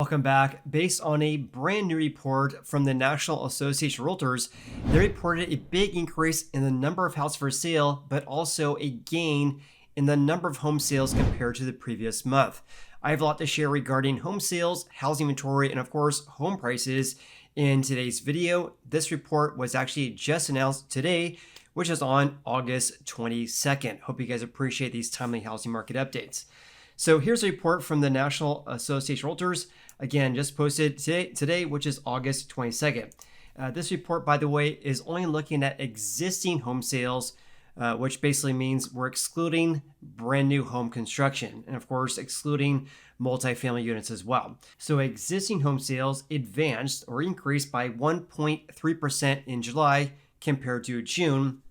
Welcome back. Based on a brand new report from the National Association of Realtors, they reported a big increase in the number of houses for sale, but also a gain in the number of home sales compared to the previous month. I have a lot to share regarding home sales, housing inventory, and of course, home prices in today's video. This report was actually just announced today, which is on August 22nd. Hope you guys appreciate these timely housing market updates. So here's a report from the National Association of Realtors, again, just posted today, which is August 22nd. This report, by the way, is only looking at existing home sales, which basically means we're excluding brand new home construction and, of course, excluding multifamily units as well. So existing home sales advanced or increased by 1.3% in July compared to June,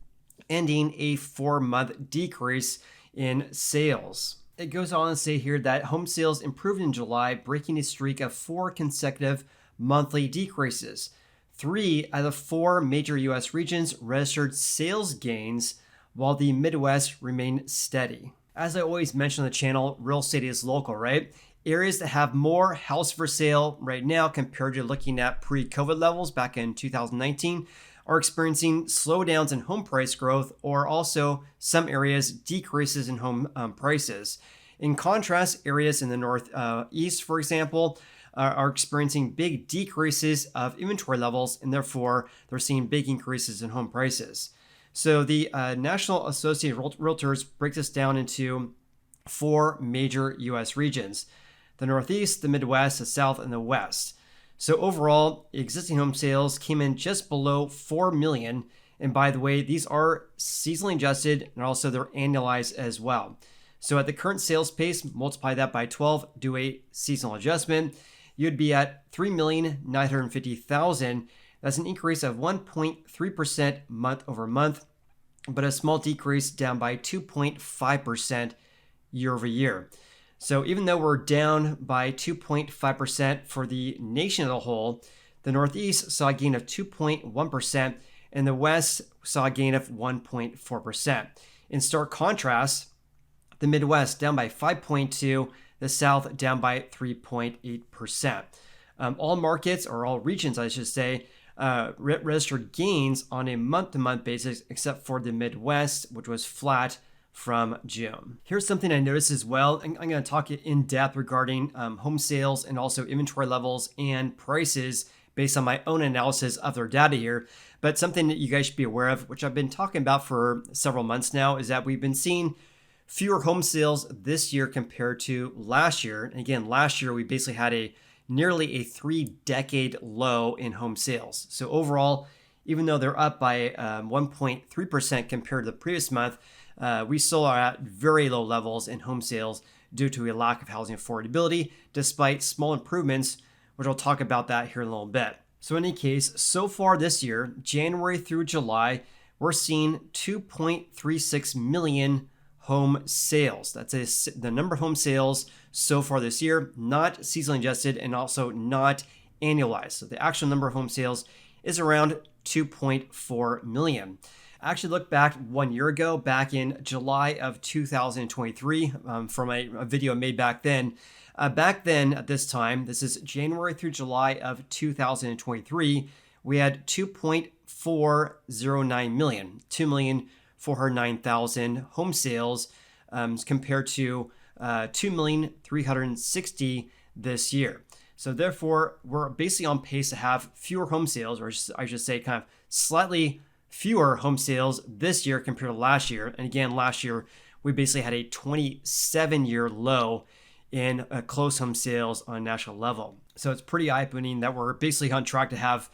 ending a 4-month decrease in sales. It goes on to say here that home sales improved in July, breaking a streak of 4 consecutive monthly decreases. 3 out of 4 major U.S. regions registered sales gains, while the Midwest remained steady. As I always mention on the channel, real estate is local, right? Areas that have more house for sale right now compared to looking at pre-COVID levels back in 2019 are experiencing slowdowns in home price growth, or also some areas decreases in home prices. In contrast, areas in the Northeast, for example, are experiencing big decreases of inventory levels, and therefore they're seeing big increases in home prices. So the National Association of Realtors breaks this down into 4 major U.S. regions: the Northeast, the Midwest, the South, and the West. So overall, existing home sales came in just below 4 million. And by the way, these are seasonally adjusted, and also they're annualized as well. So at the current sales pace, multiply that by 12, do a seasonal adjustment, you'd be at 3,950,000. That's an increase of 1.3% month over month, but a small decrease down by 2.5% year over year. So even though we're down by 2.5% for the nation as a whole, the Northeast saw a gain of 2.1%, and the West saw a gain of 1.4%. In stark contrast, the Midwest down by 5.2%, the South down by 3.8%. All markets, or all regions, I should say, registered gains on a month-to-month basis, except for the Midwest, which was flat from June. Here's something I noticed as well. I'm going to talk in depth regarding home sales and also inventory levels and prices based on my own analysis of their data here. But something that you guys should be aware of, which I've been talking about for several months now, is that we've been seeing fewer home sales this year compared to last year. And again, last year we basically had nearly a 3-decade low in home sales. So overall, even though they're up by 1.3% compared to the previous month, we still are at very low levels in home sales due to a lack of housing affordability, despite small improvements, which I'll talk about that here in a little bit. So in any case, so far this year, January through July, we're seeing 2.36 million home sales. That's the number of home sales so far this year, not seasonally adjusted and also not annualized. So the actual number of home sales is around 2.4 million. I actually looked back 1 year ago, back in July of 2023, from a video made back then. Back then, at this time, this is January through July of 2023, we had 2.409 million, 2,409,000 home sales, compared to 2,360,000 this year. So therefore, we're basically on pace to have fewer home sales, or I should say kind of slightly fewer home sales this year compared to last year. And again, last year, we basically had a 27-year low in closed home sales on a national level. So it's pretty eye-opening that we're basically on track to have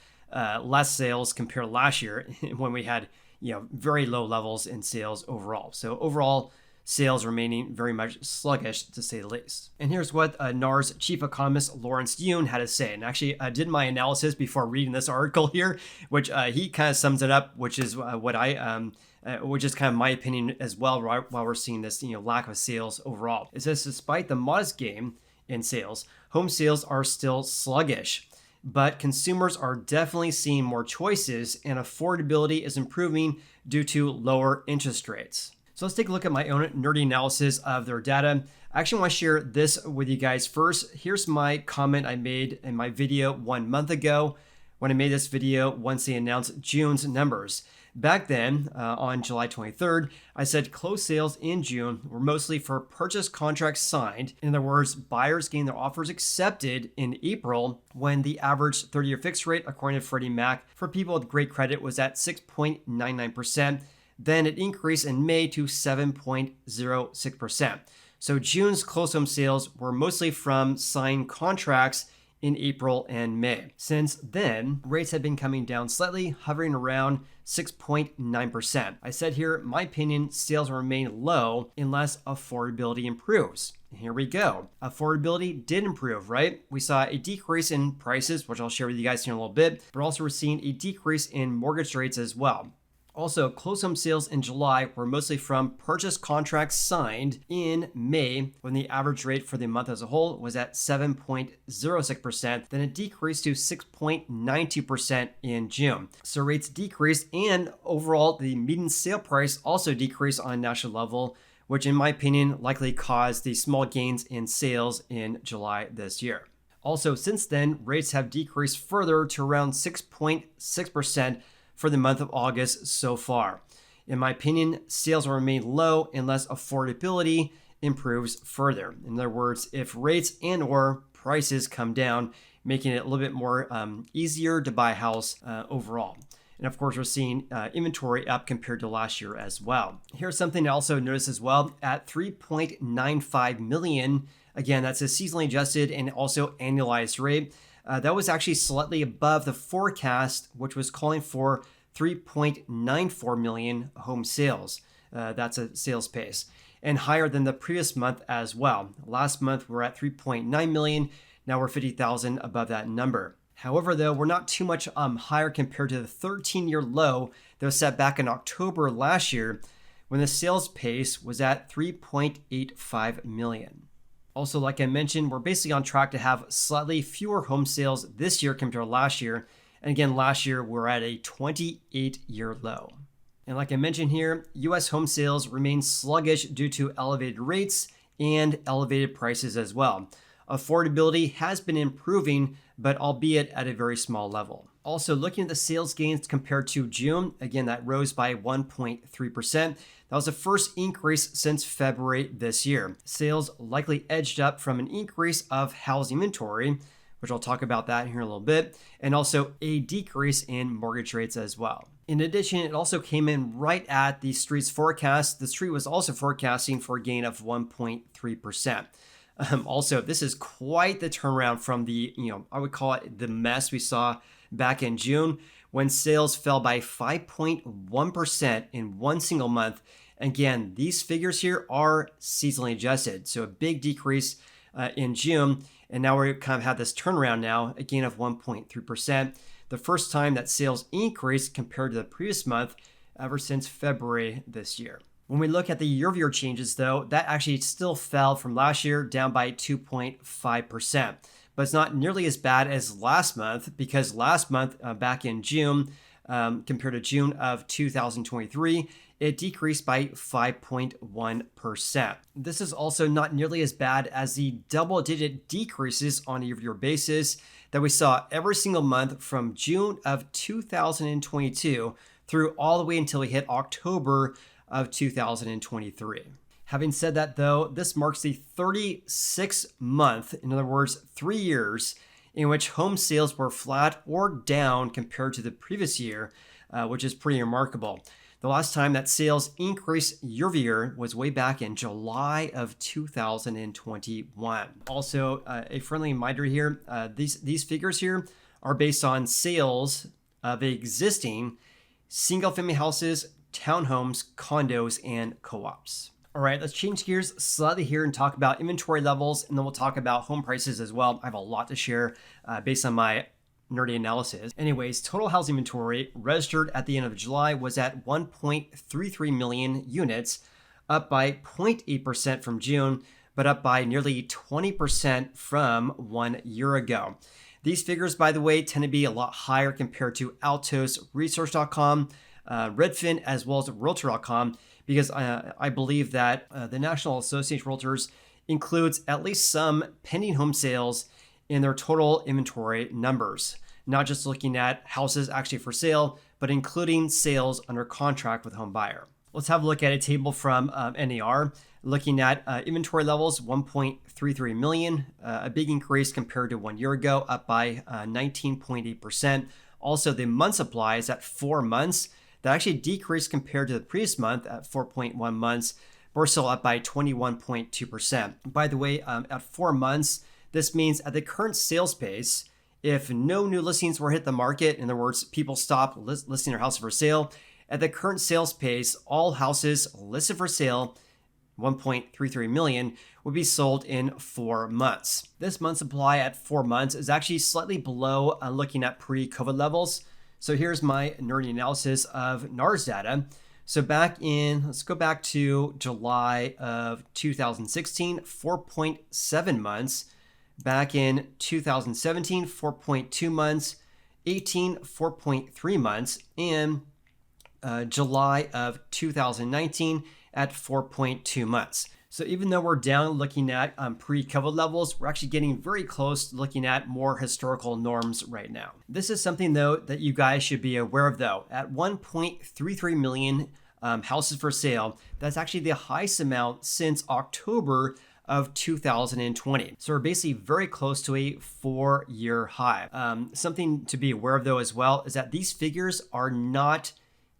less sales compared to last year when we had very low levels in sales overall. So overall, sales remaining very much sluggish, to say the least. And here's what NAR's chief economist Lawrence Yun had to say. And actually, I did my analysis before reading this article here, which he kind of sums it up, which is which is kind of my opinion as well, while we're seeing this lack of sales overall. It says, despite the modest gain in sales, home sales are still sluggish, but consumers are definitely seeing more choices, and affordability is improving due to lower interest rates. So let's take a look at my own nerdy analysis of their data. I actually want to share this with you guys first. Here's my comment I made in my video 1 month ago when I made this video once they announced June's numbers. Back then, on July 23rd, I said closed sales in June were mostly for purchase contracts signed. In other words, buyers getting their offers accepted in April when the average 30-year fixed rate, according to Freddie Mac, for people with great credit was at 6.99%. Then it increased in May to 7.06%. So June's closed home sales were mostly from signed contracts in April and May. Since then, rates have been coming down slightly, hovering around 6.9%. I said here, my opinion, sales will remain low unless affordability improves. And here we go. Affordability did improve, right? We saw a decrease in prices, which I'll share with you guys here in a little bit, but also we're seeing a decrease in mortgage rates as well. Also, closed home sales in July were mostly from purchase contracts signed in May, when the average rate for the month as a whole was at 7.06%. Then it decreased to 6.92% in June. So rates decreased, and overall, the median sale price also decreased on a national level, which in my opinion likely caused the small gains in sales in July this year. Also, since then, rates have decreased further to around 6.6% for the month of August so far. In my opinion, sales will remain low unless affordability improves further. In other words, if rates and or prices come down, making it a little bit more easier to buy a house overall. And of course, we're seeing inventory up compared to last year as well. Here's something I also noticed as well at 3.95 million. Again, that's a seasonally adjusted and also annualized rate. That was actually slightly above the forecast, which was calling for 3.94 million home sales. That's a sales pace, and higher than the previous month as well. Last month, we were at 3.9 million. Now we're 50,000 above that number. However, though, we're not too much higher compared to the 13-year low that was set back in October last year, when the sales pace was at 3.85 million. Also, like I mentioned, we're basically on track to have slightly fewer home sales this year compared to last year. And again, last year we're at a 28-year low. And like I mentioned here, U.S. home sales remain sluggish due to elevated rates and elevated prices as well. Affordability has been improving, but albeit at a very small level. Also, looking at the sales gains compared to June, again, that rose by 1.3%. That was the first increase since February this year. Sales likely edged up from an increase of housing inventory, which I'll talk about that here in a little bit, and also a decrease in mortgage rates as well. In addition, it also came in right at the street's forecast. The street was also forecasting for a gain of 1.3%. Also, this is quite the turnaround from the, I would call it the mess we saw back in June, when sales fell by 5.1% in one single month. Again, these figures here are seasonally adjusted, so a big decrease in June, and now we kind of have this turnaround now, a gain of 1.3%. The first time that sales increased compared to the previous month ever since February this year. When we look at the year-over-year changes, though, that actually still fell from last year, down by 2.5%. But it's not nearly as bad as last month, because last month, back in June, compared to June of 2023, it decreased by 5.1%. This is also not nearly as bad as the double-digit decreases on a year-over-year basis that we saw every single month from June of 2022 through all the way until we hit October of 2023. Having said that, though, this marks the 36th month, in other words, 3 years, in which home sales were flat or down compared to the previous year, which is pretty remarkable. The last time that sales increased year over year was way back in July of 2021. Also, a friendly reminder here, these figures here are based on sales of existing single-family houses, townhomes, condos, and co-ops. All right, let's change gears slightly here and talk about inventory levels, and then we'll talk about home prices as well. I have a lot to share based on my nerdy analysis. Anyways, total housing inventory registered at the end of July was at 1.33 million units, up by 0.8% from June, but up by nearly 20% from 1 year ago. These figures, by the way, tend to be a lot higher compared to Altos, Research.com, Redfin, as well as Realtor.com, because I believe that the National Association of Realtors includes at least some pending home sales in their total inventory numbers, not just looking at houses actually for sale, but including sales under contract with home buyer. Let's have a look at a table from NAR looking at inventory levels, 1.33 million, a big increase compared to 1 year ago, up by 19.8%. Also, the month supply is at 4 months. That actually decreased compared to the previous month at 4.1 months. We're still up by 21.2%. By the way, at 4 months, this means at the current sales pace, if no new listings were hit the market, in other words, people stop listing their house for sale, at the current sales pace, all houses listed for sale, 1.33 million, would be sold in 4 months. This month supply at 4 months is actually slightly below looking at pre-COVID levels. So here's my nerdy analysis of NAR's data. So let's go back to July of 2016, 4.7 months. Back in 2017, 4.2 months, 18, 4.3 months, and July of 2019 at 4.2 months. So even though we're down looking at pre-COVID levels, we're actually getting very close to looking at more historical norms right now. This is something though that you guys should be aware of though. At 1.33 million houses for sale, that's actually the highest amount since October of 2020. So we're basically very close to a 4-year high. Something to be aware of though as well is that these figures are not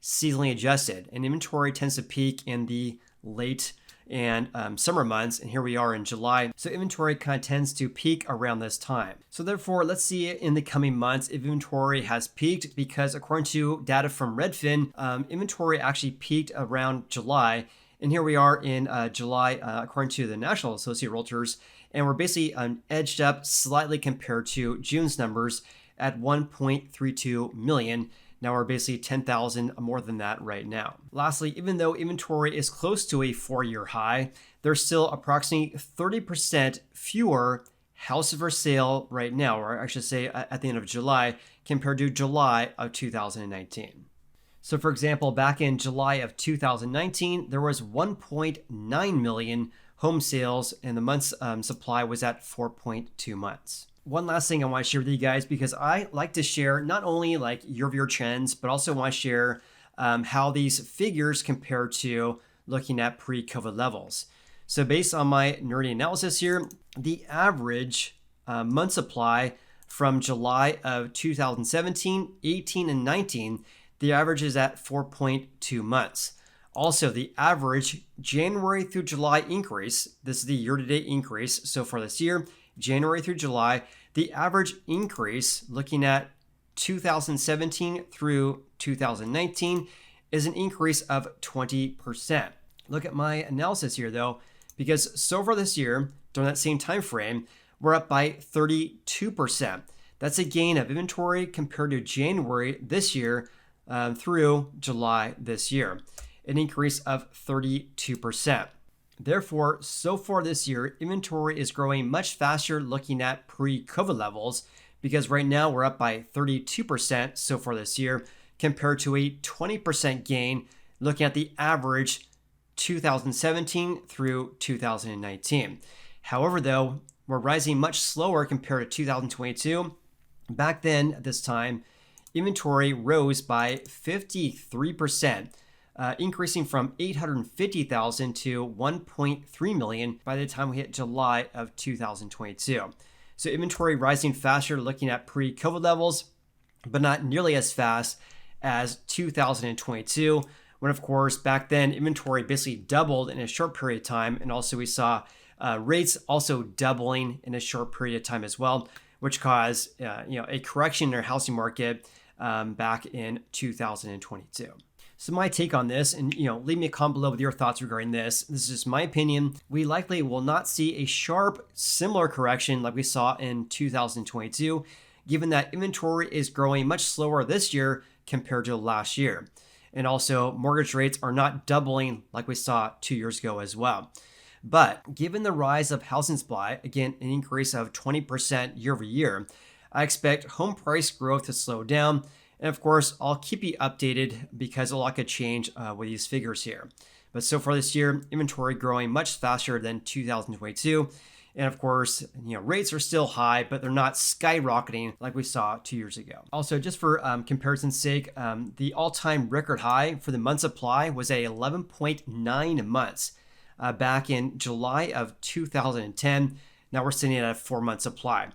seasonally adjusted, and inventory tends to peak in the late and summer months, and here we are in July. So inventory kind of tends to peak around this time. So therefore, let's see in the coming months if inventory has peaked, because according to data from Redfin, inventory actually peaked around July. And here we are in July, according to the National Association of Realtors, and we're basically edged up slightly compared to June's numbers at 1.32 million. Now we're basically 10,000 more than that right now. Lastly, even though inventory is close to a 4-year high, there's still approximately 30% fewer houses for sale right now, or I should say at the end of July, compared to July of 2019. So for example, back in July of 2019, there was 1.9 million home sales and the month's supply was at 4.2 months. One last thing I want to share with you guys, because I like to share not only like year-over-year trends, but also want to share how these figures compare to looking at pre-COVID levels. So based on my nerdy analysis here, the average month supply from July of 2017, 18, and 19, the average is at 4.2 months. Also, the average January through July increase, this is the year-to-date increase so far this year, January through July, the average increase looking at 2017 through 2019 is an increase of 20%. Look at my analysis here though, because so far this year, during that same time frame, we're up by 32%. That's a gain of inventory compared to January this year through July this year, an increase of 32%. Therefore, so far this year, inventory is growing much faster looking at pre-COVID levels, because right now we're up by 32% so far this year compared to a 20% gain looking at the average 2017 through 2019. However, though, we're rising much slower compared to 2022. Back then, at this time, inventory rose by 53%. Increasing from 850,000 to 1.3 million by the time we hit July of 2022. So inventory rising faster looking at pre-COVID levels, but not nearly as fast as 2022, when of course back then inventory basically doubled in a short period of time, and also we saw rates also doubling in a short period of time as well, which caused a correction in our housing market back in 2022. So my take on this, and leave me a comment below with your thoughts regarding this. This is just my opinion. We likely will not see a sharp, similar correction like we saw in 2022, given that inventory is growing much slower this year compared to last year. And also, mortgage rates are not doubling like we saw 2 years ago as well. But given the rise of housing supply, again, an increase of 20% year over year, I expect home price growth to slow down. And of course, I'll keep you updated because a lot could change with these figures here. But so far this year, inventory growing much faster than 2022. And of course, rates are still high, but they're not skyrocketing like we saw 2 years ago. Also, just for comparison's sake, the all-time record high for the month supply was at 11.9 months back in July of 2010. Now we're sitting at a 4-month supply.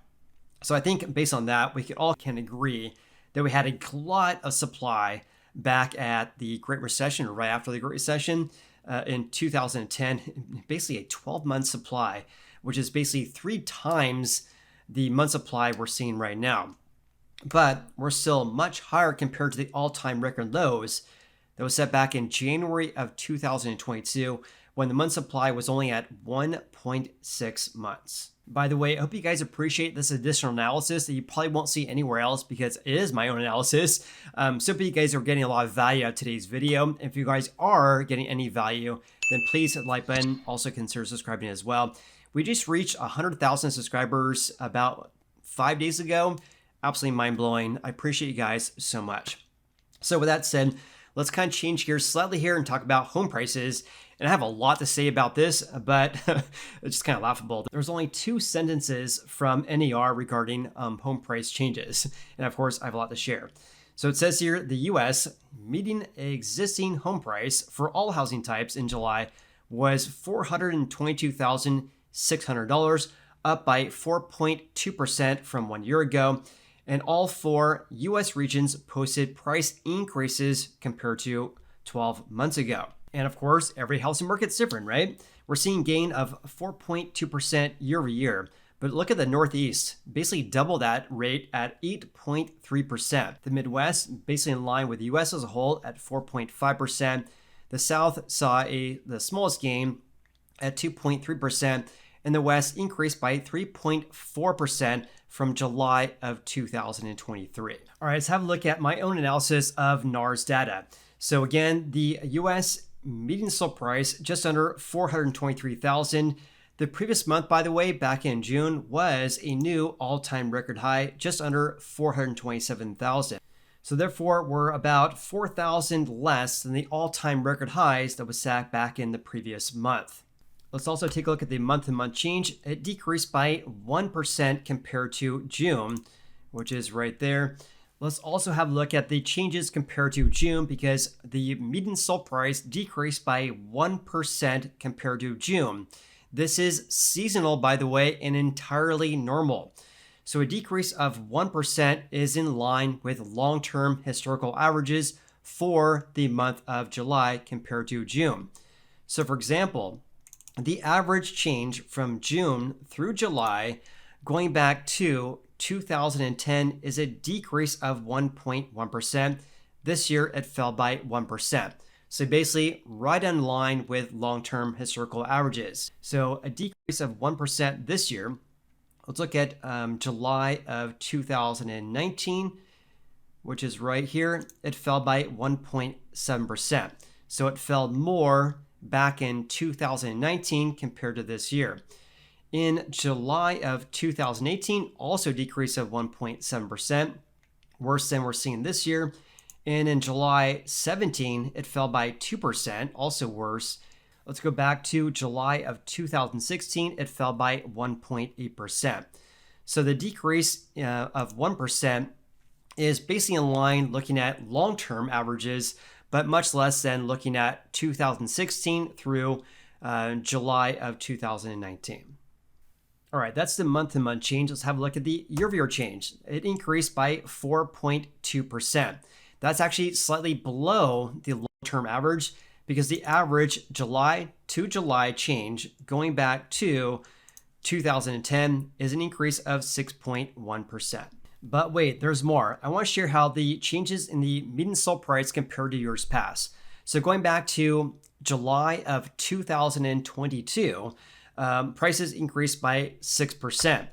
So I think based on that, we can agree that we had a lot of supply back at the Great Recession, or right after the Great Recession in 2010, basically a 12-month supply, which is basically 3 times the month supply we're seeing right now. But we're still much higher compared to the all-time record lows that was set back in January of 2022, when the month supply was only at 1.6 months. By the way, I hope you guys appreciate this additional analysis that you probably won't see anywhere else because it is my own analysis. So hope you guys are getting a lot of value out of today's video. If you guys are getting any value, then please hit the like button. Also consider subscribing as well. We just reached 100,000 subscribers about 5 days ago. Absolutely mind-blowing. I appreciate you guys so much. So with that said, let's kind of change gears slightly here and talk about home prices. And I have a lot to say about this, but it's just kind of laughable. There's only 2 sentences from NAR regarding home price changes. And of course, I have a lot to share. So it says here, the US median existing home price for all housing types in July was $422,600, up by 4.2% from 1 year ago. And all 4 US regions posted price increases compared to 12 months ago. And of course, every housing market's different, right? We're seeing gain of 4.2% year over year. But look at the Northeast, basically double that rate at 8.3%. The Midwest, basically in line with the US as a whole at 4.5%. The South saw the smallest gain at 2.3%, and the West increased by 3.4% from July of 2023. All right, let's have a look at my own analysis of NAR's data. So again, the US median sold price just under $423,000. The previous month, by the way, back in June, was a new all-time record high, just under $427,000. So therefore, we're about $4,000 less than the all-time record highs that was set back in the previous month. Let's also take a look at the month-to-month change. It decreased by 1% compared to June, which is right there. Let's also have a look at the changes compared to June, because the median sold price decreased by 1% compared to June. This is seasonal, by the way, and entirely normal. So a decrease of 1% is in line with long-term historical averages for the month of July compared to June. So for example, the average change from June through July going back to 2010 is a decrease of 1.1%. This year, it fell by 1%. So basically, right in line with long-term historical averages. So a decrease of 1% this year. Let's look at July of 2019, which is right here. It fell by 1.7%. So it fell more back in 2019 compared to this year. In July of 2018, also decrease of 1.7%, worse than we're seeing this year. And in July 17, it fell by 2%, also worse. Let's go back to July of 2016, it fell by 1.8%. So the decrease of 1% is basically in line looking at long-term averages, but much less than looking at 2016 through July of 2019. All right, that's the month-to-month change. Let's have a look at the year-over-year change. It increased by 4.2%. That's actually slightly below the long-term average, because the average July to July change going back to 2010 is an increase of 6.1%. But wait, there's more. I want to share how the changes in the median sold price compared to years past. So going back to July of 2022, prices increased by 6%.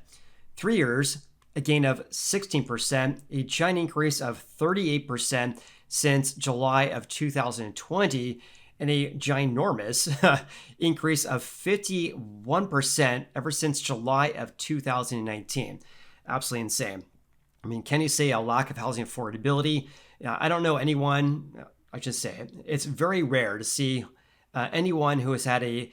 3 years, a gain of 16%, a giant increase of 38% since July of 2020, and a ginormous increase of 51% ever since July of 2019. Absolutely insane. I mean, can you say a lack of housing affordability? I don't know anyone, I should say, it's very rare to see anyone who has had a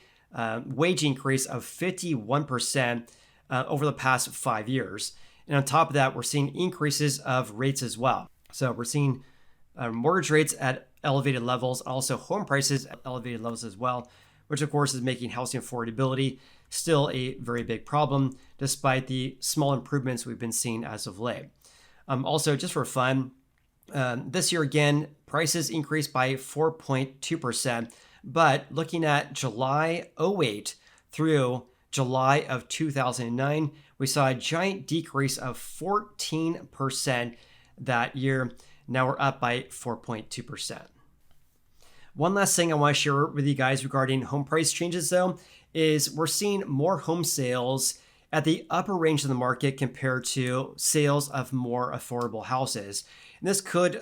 wage increase of 51% over the past 5 years. And on top of that, we're seeing increases of rates as well. So we're seeing mortgage rates at elevated levels, also home prices at elevated levels as well, which of course is making housing affordability still a very big problem, despite the small improvements we've been seeing as of late. Also, just for fun, this year again, prices increased by 4.2%, but looking at July 08 through July of 2009, we saw a giant decrease of 14% that year. Now we're up by 4.2%. One last thing I want to share with you guys regarding home price changes, though, is we're seeing more home sales at the upper range of the market compared to sales of more affordable houses. And this could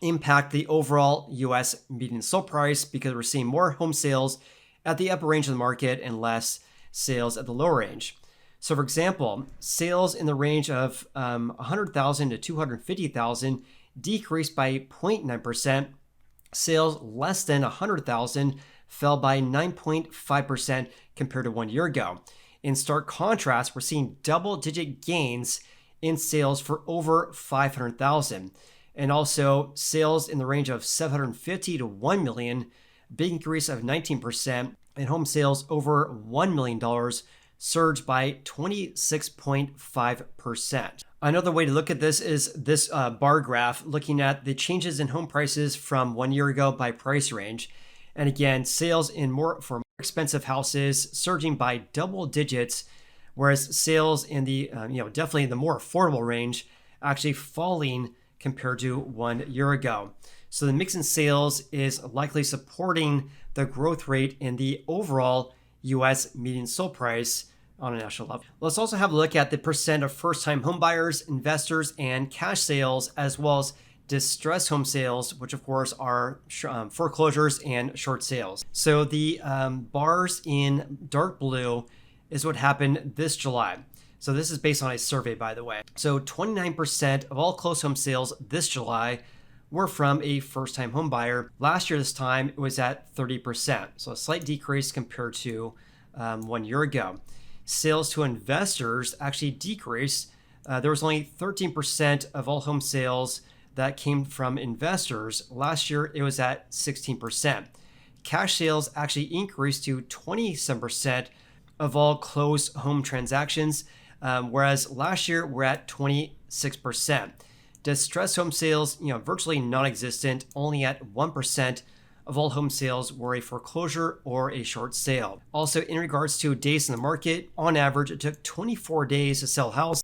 impact the overall U.S. median sold price because we're seeing more home sales at the upper range of the market and less sales at the lower range. So, for example, sales in the range of 100,000 to 250,000 decreased by 0.9%. Sales less than 100,000 fell by 9.5% compared to 1 year ago. In stark contrast, we're seeing double-digit gains in sales for over 500,000, and also sales in the range of 750 to 1 million, big increase of 19%, and home sales over $1 million surged by 26.5%. Another way to look at this is this bar graph, looking at the changes in home prices from 1 year ago by price range. And again, sales for more expensive houses surging by double digits, whereas sales in the definitely the more affordable range actually falling compared to 1 year ago. So the mix in sales is likely supporting the growth rate in the overall U.S. median sold price on a national level. Let's also have a look at the percent of first-time home buyers, investors, and cash sales, as well as distressed home sales, which of course are foreclosures and short sales. So the bars in dark blue is what happened this July. So this is based on a survey, by the way. So 29% of all closed home sales this July were from a first-time home buyer. Last year, this time, it was at 30%. So a slight decrease compared to 1 year ago. Sales to investors actually decreased. There was only 13% of all home sales that came from investors. Last year, it was at 16%. Cash sales actually increased to 27% of all closed home transactions, whereas last year we're at 26%. Distressed home sales, virtually non-existent, only at 1% of all home sales were a foreclosure or a short sale. Also, in regards to days in the market, on average, it took 24 days to sell a house.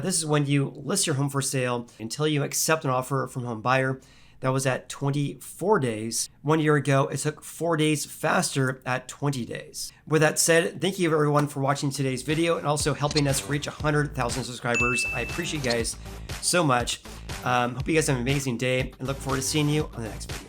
This is when you list your home for sale until you accept an offer from a home buyer. That was at 24 days. 1 year ago, it took 4 days faster at 20 days. With that said, thank you everyone for watching today's video and also helping us reach 100,000 subscribers. I appreciate you guys so much. Hope you guys have an amazing day and look forward to seeing you on the next video.